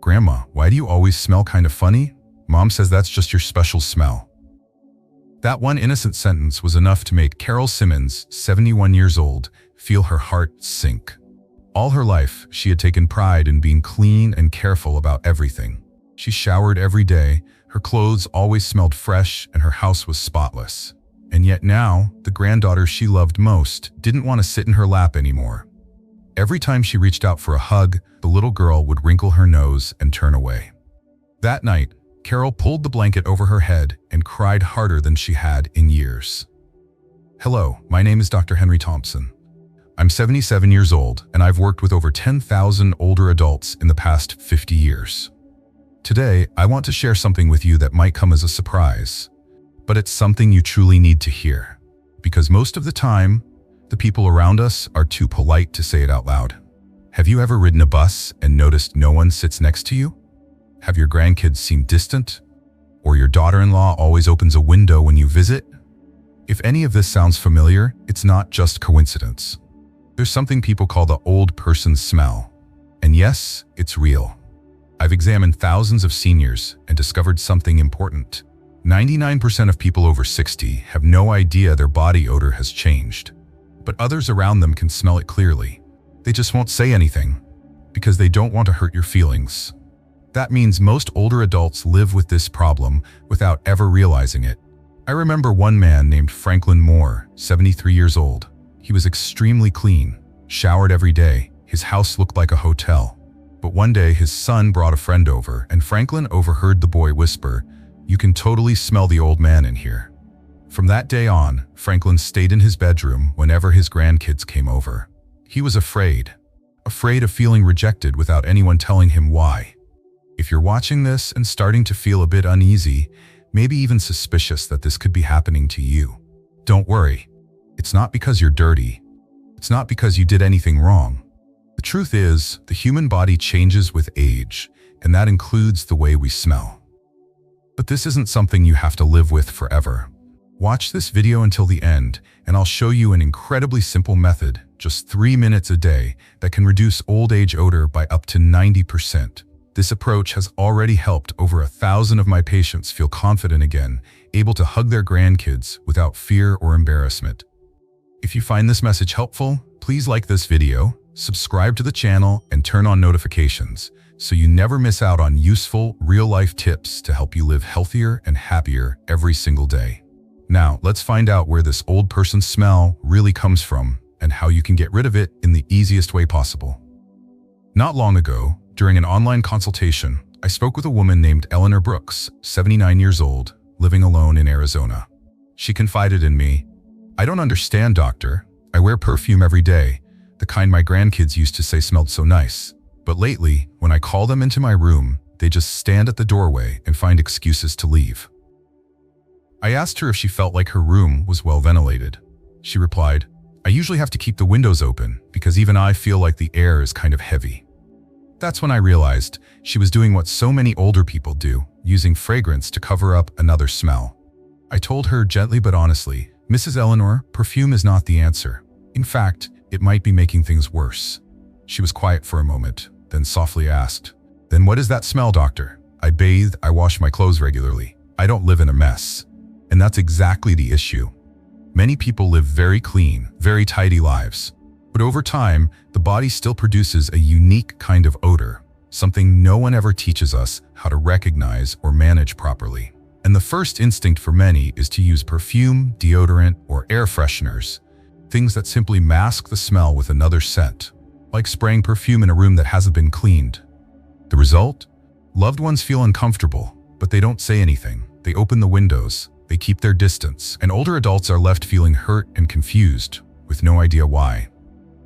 "Grandma, why do you always smell kind of funny?" Mom says that's just your special smell. That one innocent sentence was enough to make Carol Simmons, 71 years old, feel her heart sink. All her life, she had taken pride in being clean and careful about everything. She showered every day, her clothes always smelled fresh, and her house was spotless. And yet now, the granddaughter she loved most didn't want to sit in her lap anymore. Every time she reached out for a hug, the little girl would wrinkle her nose and turn away. That night, Carol pulled the blanket over her head and cried harder than she had in years. "Hello, my name is Dr. Henry Thompson. I'm 77 years old, and I've worked with over 10,000 older adults in the past 50 years. Today, I want to share something with you that might come as a surprise, but it's something you truly need to hear, because most of the time, the people around us are too polite to say it out loud. Have you ever ridden a bus and noticed no one sits next to you? Have your grandkids seem distant? Or your daughter-in-law always opens a window when you visit? If any of this sounds familiar, it's not just coincidence. There's something people call the old person smell. And yes, it's real. I've examined thousands of seniors and discovered something important. 99% of people over 60 have no idea their body odor has changed. But others around them can smell it clearly. They just won't say anything because they don't want to hurt your feelings. That means most older adults live with this problem without ever realizing it. I remember one man named Franklin Moore, 73 years old. He was extremely clean, showered every day. His house looked like a hotel. But one day his son brought a friend over, and Franklin overheard the boy whisper, "You can totally smell the old man in here." From that day on, Franklin stayed in his bedroom whenever his grandkids came over. He was afraid of feeling rejected without anyone telling him why. If you're watching this and starting to feel a bit uneasy, maybe even suspicious that this could be happening to you, don't worry. It's not because you're dirty. It's not because you did anything wrong. The truth is, the human body changes with age, and that includes the way we smell. But this isn't something you have to live with forever. Watch this video until the end, and I'll show you an incredibly simple method, just 3 minutes a day, that can reduce old age odor by up to 90%. This approach has already helped over 1,000 of my patients feel confident again, able to hug their grandkids without fear or embarrassment. If you find this message helpful, please like this video, subscribe to the channel, and turn on notifications so you never miss out on useful, real-life tips to help you live healthier and happier every single day. Now, let's find out where this old person smell really comes from and how you can get rid of it in the easiest way possible. Not long ago, during an online consultation, I spoke with a woman named Eleanor Brooks, 79 years old, living alone in Arizona. She confided in me, "I don't understand, doctor. I wear perfume every day, the kind my grandkids used to say smelled so nice. But lately, when I call them into my room, they just stand at the doorway and find excuses to leave." I asked her if she felt like her room was well ventilated. She replied, "I usually have to keep the windows open because even I feel like the air is kind of heavy." That's when I realized she was doing what so many older people do, using fragrance to cover up another smell. I told her gently but honestly, "Mrs. Eleanor, perfume is not the answer. In fact, it might be making things worse." She was quiet for a moment, then softly asked, "Then what is that smell, doctor? I bathe, I wash my clothes regularly. I don't live in a mess." And that's exactly the issue. Many people live very clean, very tidy lives. But over time, the body still produces a unique kind of odor, something no one ever teaches us how to recognize or manage properly. And the first instinct for many is to use perfume, deodorant, or air fresheners, things that simply mask the smell with another scent, like spraying perfume in a room that hasn't been cleaned. The result? Loved ones feel uncomfortable, but they don't say anything. They open the windows, they keep their distance, and older adults are left feeling hurt and confused, with no idea why.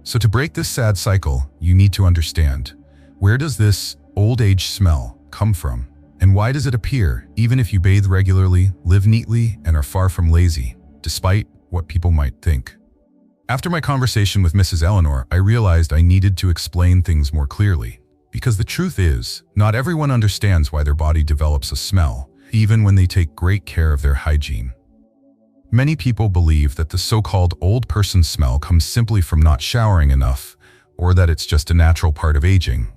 So to break this sad cycle, you need to understand, where does this old age smell come from? And why does it appear even if you bathe regularly, live neatly, and are far from lazy, despite what people might think? After my conversation with Mrs. Eleanor, I realized I needed to explain things more clearly. Because the truth is, not everyone understands why their body develops a smell, even when they take great care of their hygiene. Many people believe that the so-called old person smell comes simply from not showering enough, or that it's just a natural part of aging.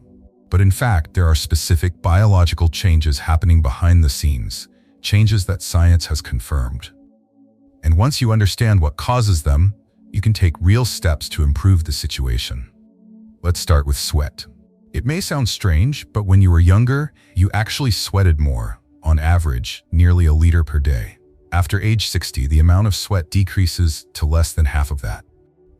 But in fact, there are specific biological changes happening behind the scenes, changes that science has confirmed. And once you understand what causes them, you can take real steps to improve the situation. Let's start with sweat. It may sound strange, but when you were younger, you actually sweated more, on average, nearly a liter per day. After age 60, the amount of sweat decreases to less than half of that.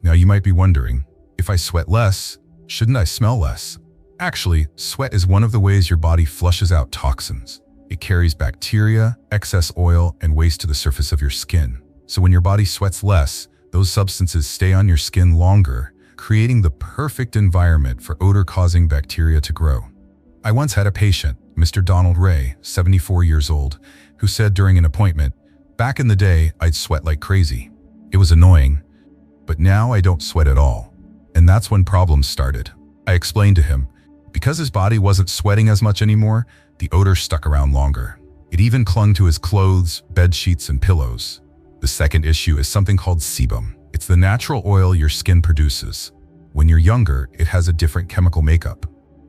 Now you might be wondering, if I sweat less, shouldn't I smell less? Actually, sweat is one of the ways your body flushes out toxins. It carries bacteria, excess oil, and waste to the surface of your skin. So when your body sweats less, those substances stay on your skin longer, creating the perfect environment for odor-causing bacteria to grow. I once had a patient, Mr. Donald Ray, 74 years old, who said during an appointment, "Back in the day, I'd sweat like crazy. It was annoying, but now I don't sweat at all." And that's when problems started. I explained to him, because his body wasn't sweating as much anymore, the odor stuck around longer. It even clung to his clothes, bed sheets, and pillows. The second issue is something called sebum. It's the natural oil your skin produces. When you're younger, it has a different chemical makeup.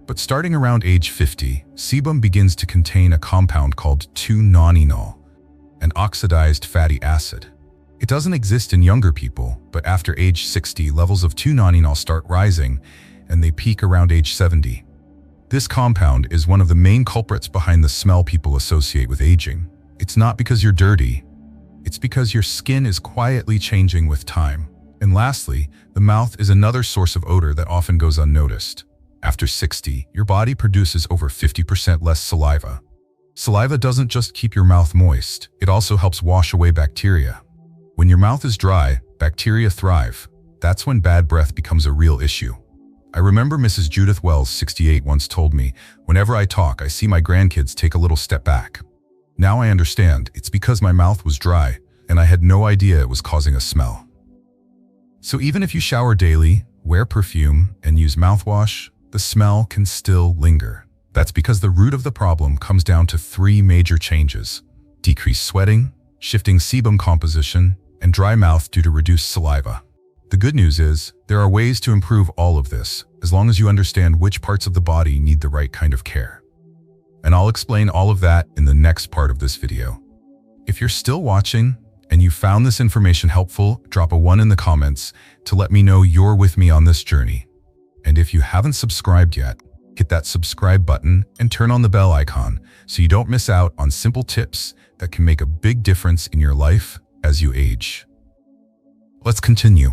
But starting around age 50, sebum begins to contain a compound called 2-nonenal, an oxidized fatty acid. It doesn't exist in younger people, but after age 60, levels of 2-nonenal start rising, and they peak around age 70. This compound is one of the main culprits behind the smell people associate with aging. It's not because you're dirty. It's because your skin is quietly changing with time. And lastly, the mouth is another source of odor that often goes unnoticed. After 60, your body produces over 50% less saliva. Saliva doesn't just keep your mouth moist, it also helps wash away bacteria. When your mouth is dry, bacteria thrive. That's when bad breath becomes a real issue. I remember Mrs. Judith Wells, 68, once told me, "Whenever I talk, I see my grandkids take a little step back." Now I understand, it's because my mouth was dry, and I had no idea it was causing a smell. So even if you shower daily, wear perfume, and use mouthwash, the smell can still linger. That's because the root of the problem comes down to 3 major changes: decreased sweating, shifting sebum composition, and dry mouth due to reduced saliva. The good news is, there are ways to improve all of this, as long as you understand which parts of the body need the right kind of care. And I'll explain all of that in the next part of this video. If you're still watching, and you found this information helpful, drop a 1 in the comments to let me know you're with me on this journey. And if you haven't subscribed yet, hit that subscribe button and turn on the bell icon so you don't miss out on simple tips that can make a big difference in your life as you age. Let's continue.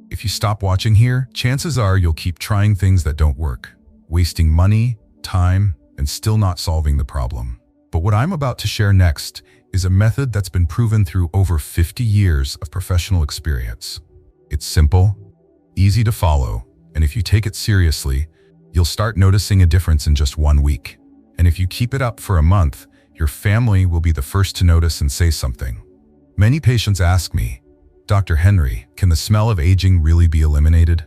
If you stop watching here, chances are you'll keep trying things that don't work, wasting money, time, and still not solving the problem. But what I'm about to share next is a method that's been proven through over 50 years of professional experience. It's simple, easy to follow, and if you take it seriously, you'll start noticing a difference in just 1 week. And if you keep it up for a month, your family will be the first to notice and say something. Many patients ask me, "Dr. Henry, can the smell of aging really be eliminated?"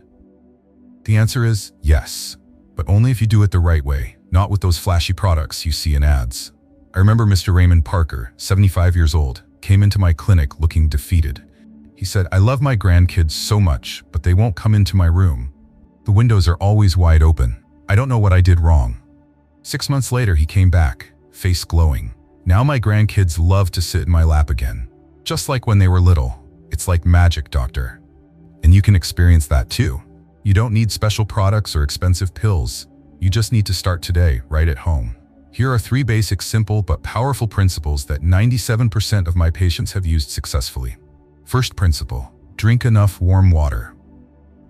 The answer is yes, but only if you do it the right way, not with those flashy products you see in ads. I remember Mr. Raymond Parker, 75 years old, came into my clinic looking defeated. He said, "I love my grandkids so much, but they won't come into my room. The windows are always wide open. I don't know what I did wrong." 6 months later, he came back, face glowing. "Now my grandkids love to sit in my lap again. Just like when they were little. It's like magic, doctor." And you can experience that too. You don't need special products or expensive pills. You just need to start today, right at home. Here are 3 basic, simple, but powerful principles that 97% of my patients have used successfully. First principle, drink enough warm water.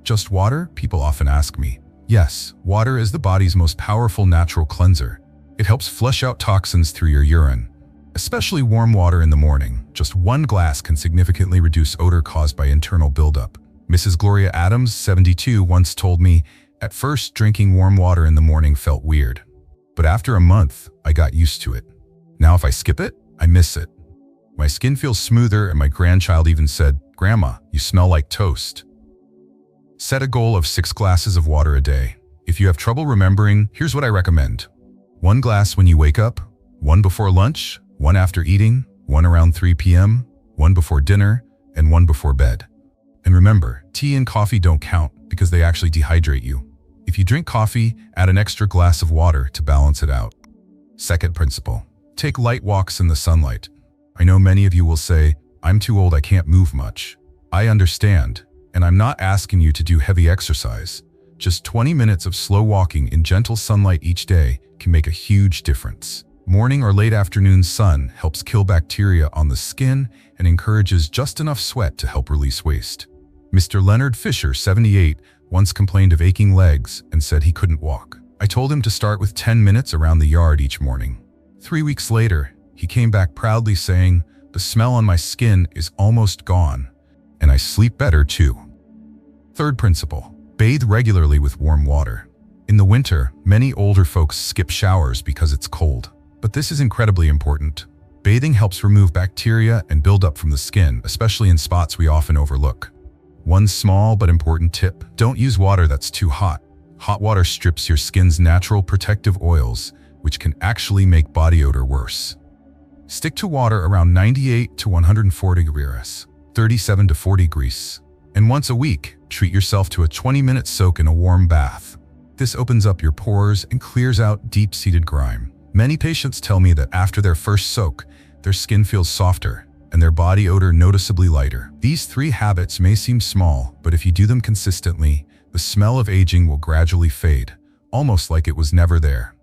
Just water? People often ask me. Yes, water is the body's most powerful natural cleanser. It helps flush out toxins through your urine. Especially warm water in the morning. Just 1 glass can significantly reduce odor caused by internal buildup. Mrs. Gloria Adams, 72, once told me, "At first, drinking warm water in the morning felt weird. But after a month, I got used to it. Now if I skip it, I miss it. My skin feels smoother, and my grandchild even said, 'Grandma, you smell like toast.'" Set a goal of 6 glasses of water a day. If you have trouble remembering, here's what I recommend. 1 glass when you wake up, 1 before lunch, 1 after eating, 1 around 3 p.m., 1 before dinner, and 1 before bed. And remember, tea and coffee don't count because they actually dehydrate you. If you drink coffee, add an extra glass of water to balance it out. Second principle, take light walks in the sunlight. I know many of you will say, I'm too old, I can't move much. I understand, and I'm not asking you to do heavy exercise. Just 20 minutes of slow walking in gentle sunlight each day can make a huge difference. Morning or late afternoon sun helps kill bacteria on the skin and encourages just enough sweat to help release waste. Mr. Leonard Fisher, 78, once complained of aching legs and said he couldn't walk. I told him to start with 10 minutes around the yard each morning. 3 weeks later, he came back proudly saying, "The smell on my skin is almost gone, and I sleep better too." Third principle, bathe regularly with warm water. In the winter, many older folks skip showers because it's cold. But this is incredibly important. Bathing helps remove bacteria and buildup from the skin, especially in spots we often overlook. One small but important tip, don't use water that's too hot. Hot water strips your skin's natural protective oils, which can actually make body odor worse. Stick to water around 98 to 140 degrees, 37 to 40 degrees. And once a week, treat yourself to a 20-minute soak in a warm bath. This opens up your pores and clears out deep-seated grime. Many patients tell me that after their first soak, their skin feels softer and their body odor noticeably lighter. These 3 habits may seem small, but if you do them consistently, the smell of aging will gradually fade, almost like it was never there.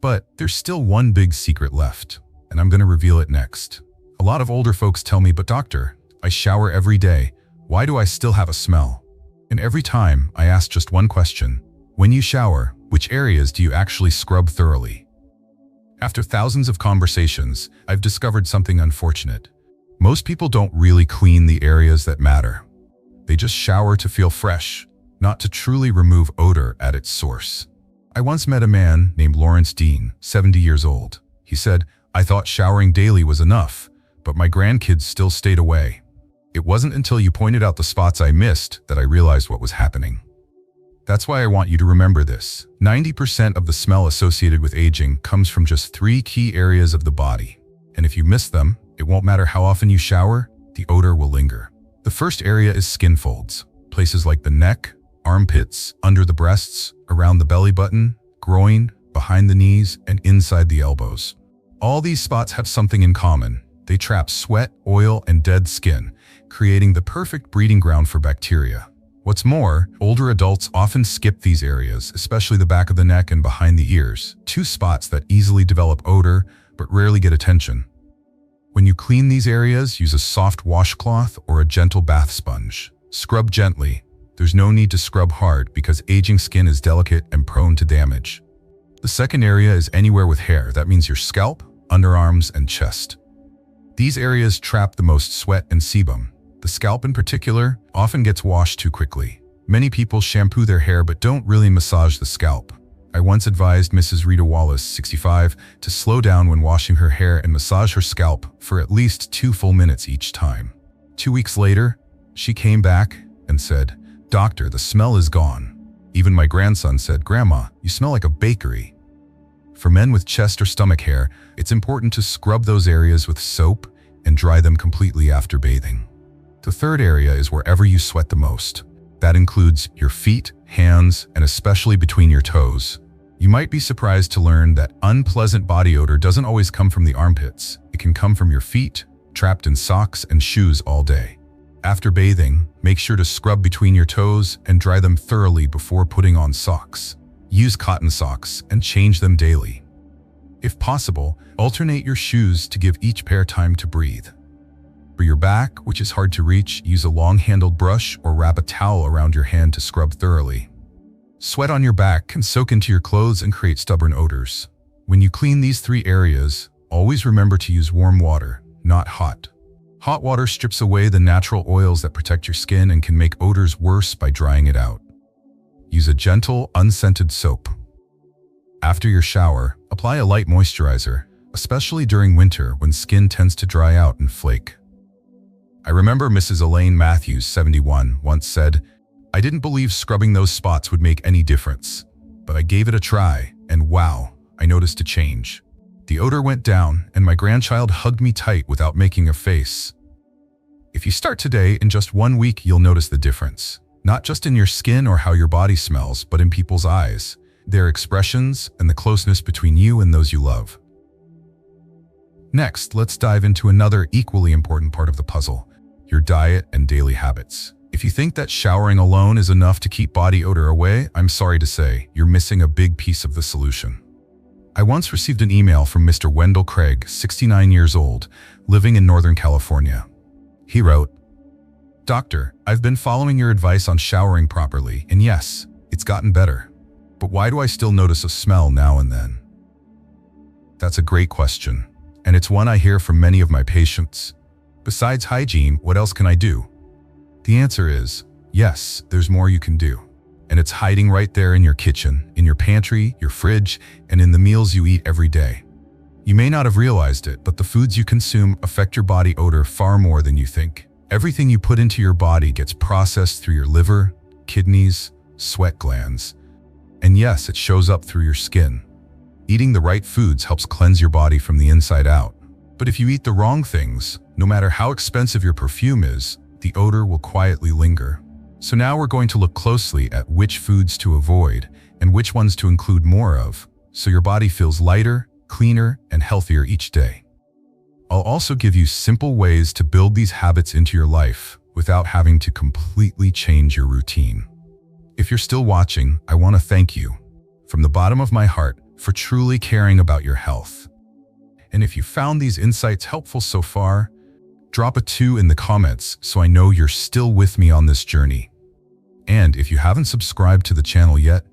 But there's still one big secret left, and I'm going to reveal it next. A lot of older folks tell me, "But doctor, I shower every day. Why do I still have a smell?" And every time I ask just one question: when you shower, which areas do you actually scrub thoroughly? After thousands of conversations, I've discovered something unfortunate. Most people don't really clean the areas that matter. They just shower to feel fresh, not to truly remove odor at its source. I once met a man named Lawrence Dean, 70 years old. He said, "I thought showering daily was enough, but my grandkids still stayed away. It wasn't until you pointed out the spots I missed that I realized what was happening." That's why I want you to remember this. 90% of the smell associated with aging comes from just 3 key areas of the body. And if you miss them, it won't matter how often you shower, the odor will linger. The first area is skin folds, places like the neck, armpits, under the breasts, around the belly button, groin, behind the knees, and inside the elbows. All these spots have something in common. They trap sweat, oil, and dead skin, creating the perfect breeding ground for bacteria. What's more, older adults often skip these areas, especially the back of the neck and behind the ears, 2 spots that easily develop odor but rarely get attention. When you clean these areas, use a soft washcloth or a gentle bath sponge. Scrub gently. There's no need to scrub hard because aging skin is delicate and prone to damage. The second area is anywhere with hair. That means your scalp, underarms, and chest. These areas trap the most sweat and sebum. The scalp in particular often gets washed too quickly. Many people shampoo their hair but don't really massage the scalp. I once advised Mrs. Rita Wallace, 65, to slow down when washing her hair and massage her scalp for at least 2 full minutes each time. 2 weeks later, she came back and said, "Doctor, the smell is gone." Even my grandson said, "Grandma, you smell like a bakery." For men with chest or stomach hair, it's important to scrub those areas with soap and dry them completely after bathing. The third area is wherever you sweat the most. That includes your feet, hands, and especially between your toes. You might be surprised to learn that unpleasant body odor doesn't always come from the armpits. It can come from your feet, trapped in socks and shoes all day. After bathing, make sure to scrub between your toes and dry them thoroughly before putting on socks. Use cotton socks and change them daily. If possible, alternate your shoes to give each pair time to breathe. For your back, which is hard to reach, use a long-handled brush or wrap a towel around your hand to scrub thoroughly. Sweat on your back can soak into your clothes and create stubborn odors. When you clean these 3 areas, always remember to use warm water, not hot. Hot water strips away the natural oils that protect your skin and can make odors worse by drying it out. Use a gentle, unscented soap. After your shower, apply a light moisturizer, especially during winter when skin tends to dry out and flake. I remember Mrs. Elaine Matthews, 71, once said, "I didn't believe scrubbing those spots would make any difference, but I gave it a try, and wow, I noticed a change. The odor went down, and my grandchild hugged me tight without making a face." If you start today, in just 1 week, you'll notice the difference. Not just in your skin or how your body smells, but in people's eyes, their expressions, and the closeness between you and those you love. Next, let's dive into another equally important part of the puzzle, your diet and daily habits. If you think that showering alone is enough to keep body odor away, I'm sorry to say, you're missing a big piece of the solution. I once received an email from Mr. Wendell Craig, 69 years old, living in Northern California. He wrote, "Doctor, I've been following your advice on showering properly, and yes, it's gotten better. But why do I still notice a smell now and then?" That's a great question, and it's one I hear from many of my patients. Besides hygiene, what else can I do? The answer is, yes, there's more you can do. And it's hiding right there in your kitchen, in your pantry, your fridge, and in the meals you eat every day. You may not have realized it, but the foods you consume affect your body odor far more than you think. Everything you put into your body gets processed through your liver, kidneys, sweat glands. And yes, it shows up through your skin. Eating the right foods helps cleanse your body from the inside out. But if you eat the wrong things, no matter how expensive your perfume is, the odor will quietly linger. So now we're going to look closely at which foods to avoid and which ones to include more of, so your body feels lighter, cleaner, and healthier each day. I'll also give you simple ways to build these habits into your life without having to completely change your routine. If you're still watching, I want to thank you, from the bottom of my heart, for truly caring about your health. And if you found these insights helpful so far, drop a 2 in the comments so I know you're still with me on this journey. And if you haven't subscribed to the channel yet,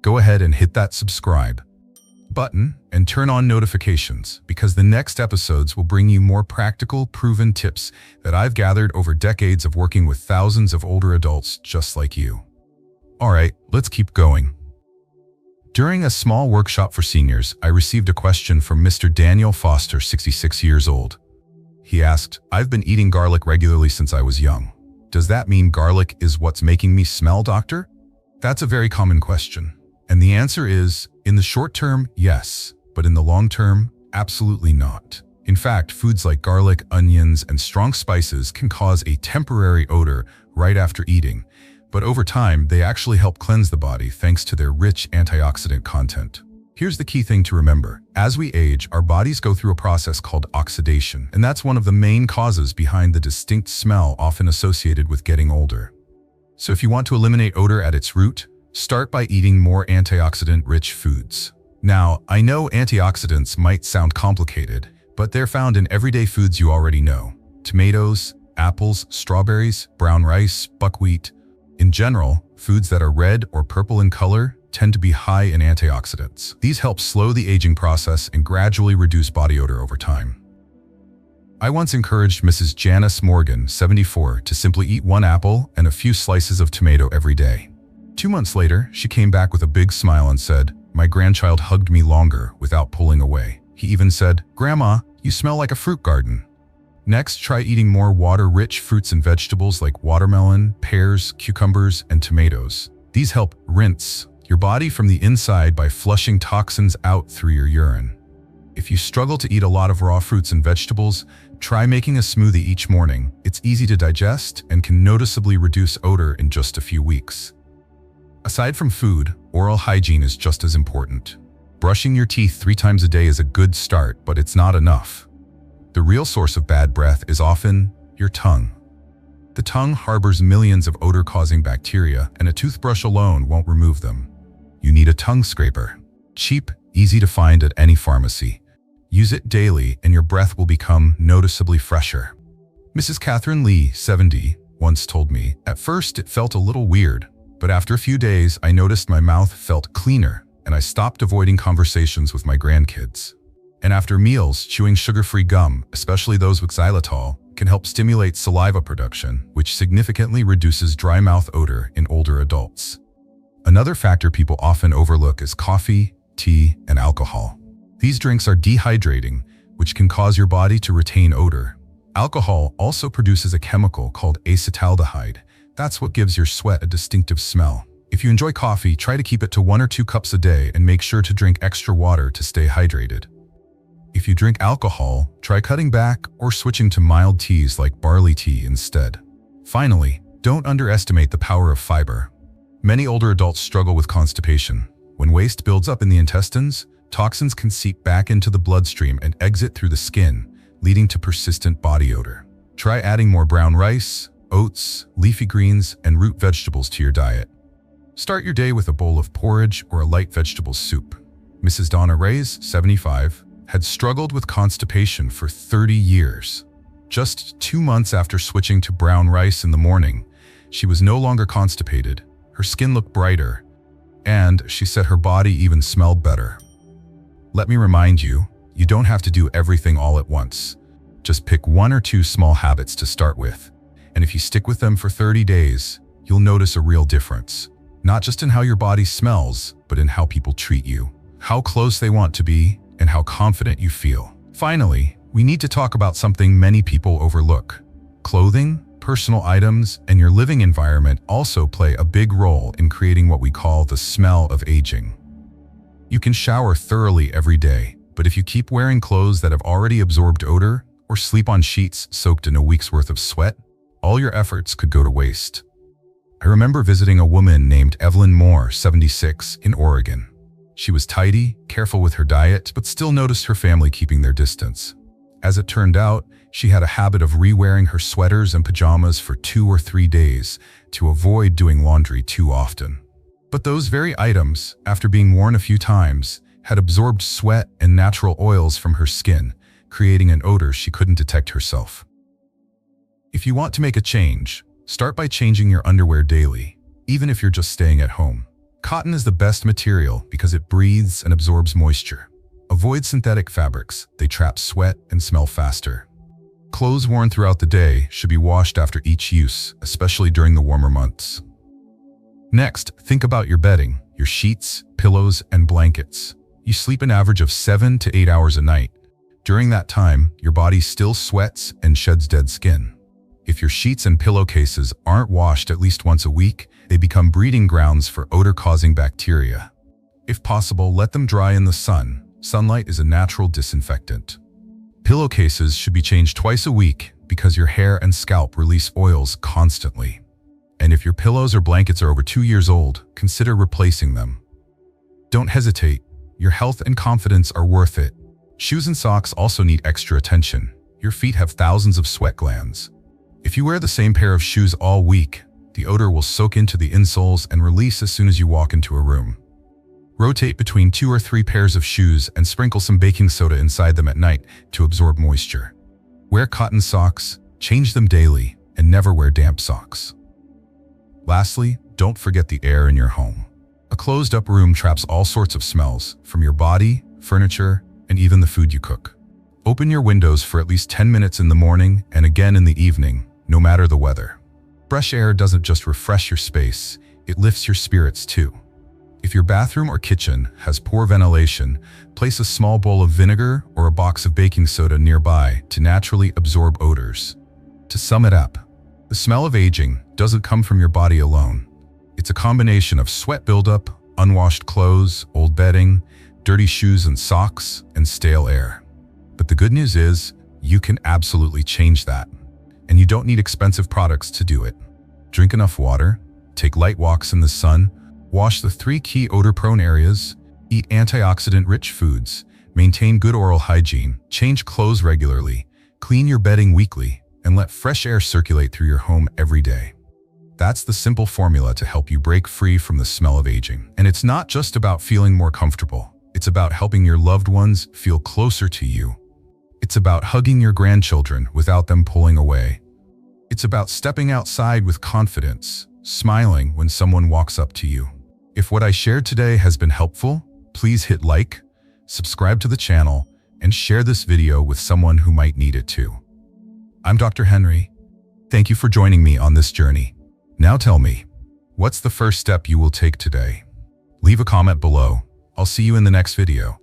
go ahead and hit that subscribe button and turn on notifications, because the next episodes will bring you more practical, proven tips that I've gathered over decades of working with thousands of older adults just like you. Alright, let's keep going. During a small workshop for seniors, I received a question from Mr. Daniel Foster, 66 years old. He asked, "I've been eating garlic regularly since I was young. Does that mean garlic is what's making me smell, doctor?" That's a very common question. And the answer is, in the short term, yes, but in the long term, absolutely not. In fact, foods like garlic, onions, and strong spices can cause a temporary odor right after eating, but over time, they actually help cleanse the body thanks to their rich antioxidant content. Here's the key thing to remember. As we age, our bodies go through a process called oxidation, and that's one of the main causes behind the distinct smell often associated with getting older. So if you want to eliminate odor at its root, start by eating more antioxidant-rich foods. Now, I know antioxidants might sound complicated, but they're found in everyday foods you already know. Tomatoes, apples, strawberries, brown rice, buckwheat. In general, foods that are red or purple in color tend to be high in antioxidants. These help slow the aging process and gradually reduce body odor over time. I once encouraged Mrs. Janice Morgan, 74, to simply eat 1 apple and a few slices of tomato every day. 2 months later, she came back with a big smile and said, "My grandchild hugged me longer without pulling away. He even said, 'Grandma, you smell like a fruit garden.'" Next, try eating more water-rich fruits and vegetables like watermelon, pears, cucumbers, and tomatoes. These help rinse your body from the inside by flushing toxins out through your urine. If you struggle to eat a lot of raw fruits and vegetables, try making a smoothie each morning. It's easy to digest and can noticeably reduce odor in just a few weeks. Aside from food, oral hygiene is just as important. Brushing your teeth 3 times a day is a good start, but it's not enough. The real source of bad breath is often your tongue. The tongue harbors millions of odor-causing bacteria, and a toothbrush alone won't remove them. You need a tongue scraper. Cheap, easy to find at any pharmacy. Use it daily and your breath will become noticeably fresher. Mrs. Catherine Lee, 70, once told me, "At first it felt a little weird, but after a few days I noticed my mouth felt cleaner and I stopped avoiding conversations with my grandkids. And after meals, chewing sugar-free gum, especially those with xylitol, can help stimulate saliva production, which significantly reduces dry mouth odor in older adults." Another factor people often overlook is coffee, tea, and alcohol. These drinks are dehydrating, which can cause your body to retain odor. Alcohol also produces a chemical called acetaldehyde. That's what gives your sweat a distinctive smell. If you enjoy coffee, try to keep it to 1 or 2 cups a day and make sure to drink extra water to stay hydrated. If you drink alcohol, try cutting back or switching to mild teas like barley tea instead. Finally, Don't underestimate the power of fiber. Many older adults struggle with constipation. When waste builds up in the intestines, toxins can seep back into the bloodstream and exit through the skin, leading to persistent body odor. Try adding more brown rice, oats, leafy greens, and root vegetables to your diet. Start your day with a bowl of porridge or a light vegetable soup. Mrs. Donna Reyes, 75, had struggled with constipation for 30 years. Just 2 months after switching to brown rice in the morning, she was no longer constipated, her skin looked brighter, and she said her body even smelled better. Let me remind you, you don't have to do everything all at once. Just pick 1 or 2 small habits to start with, and if you stick with them for 30 days, you'll notice a real difference. Not just in how your body smells, but in how people treat you, how close they want to be, and how confident you feel. Finally, we need to talk about something many people overlook. Clothing, personal items, and your living environment also play a big role in creating what we call the smell of aging. You can shower thoroughly every day, but if you keep wearing clothes that have already absorbed odor, or sleep on sheets soaked in a week's worth of sweat, all your efforts could go to waste. I remember visiting a woman named Evelyn Moore, 76, in Oregon. She was tidy, careful with her diet, but still noticed her family keeping their distance. As it turned out, she had a habit of re-wearing her sweaters and pajamas for 2 or 3 days to avoid doing laundry too often. But those very items, after being worn a few times, had absorbed sweat and natural oils from her skin, creating an odor she couldn't detect herself. If you want to make a change, start by changing your underwear daily, even if you're just staying at home. Cotton is the best material because it breathes and absorbs moisture. Avoid synthetic fabrics, they trap sweat and smell faster. Clothes worn throughout the day should be washed after each use, especially during the warmer months. Next, think about your bedding, your sheets, pillows, and blankets. You sleep an average of 7 to 8 hours a night. During that time, your body still sweats and sheds dead skin. If your sheets and pillowcases aren't washed at least once a week, they become breeding grounds for odor-causing bacteria. If possible, let them dry in the sun. Sunlight is a natural disinfectant. Pillowcases should be changed twice a week because your hair and scalp release oils constantly. And if your pillows or blankets are over 2 years old, consider replacing them. Don't hesitate. Your health and confidence are worth it. Shoes and socks also need extra attention. Your feet have thousands of sweat glands. If you wear the same pair of shoes all week, the odor will soak into the insoles and release as soon as you walk into a room. Rotate between 2 or 3 pairs of shoes and sprinkle some baking soda inside them at night to absorb moisture. Wear cotton socks, change them daily, and never wear damp socks. Lastly, don't forget the air in your home. A closed-up room traps all sorts of smells, from your body, furniture, and even the food you cook. Open your windows for at least 10 minutes in the morning and again in the evening, no matter the weather. Fresh air doesn't just refresh your space, it lifts your spirits too. If your bathroom or kitchen has poor ventilation, place a small bowl of vinegar or a box of baking soda nearby to naturally absorb odors. To sum it up, the smell of aging doesn't come from your body alone. It's a combination of sweat buildup, unwashed clothes, old bedding, dirty shoes and socks, and stale air. But the good news is, you can absolutely change that. And you don't need expensive products to do it. Drink enough water, take light walks in the sun, wash the 3 key odor-prone areas, eat antioxidant-rich foods, maintain good oral hygiene, change clothes regularly, clean your bedding weekly, and let fresh air circulate through your home every day. That's the simple formula to help you break free from the smell of aging. And it's not just about feeling more comfortable. It's about helping your loved ones feel closer to you. It's about hugging your grandchildren without them pulling away. It's about stepping outside with confidence, smiling when someone walks up to you. If what I shared today has been helpful, please hit like, subscribe to the channel, and share this video with someone who might need it too. I'm Dr. Henry. Thank you for joining me on this journey. Now tell me, what's the first step you will take today? Leave a comment below. I'll see you in the next video.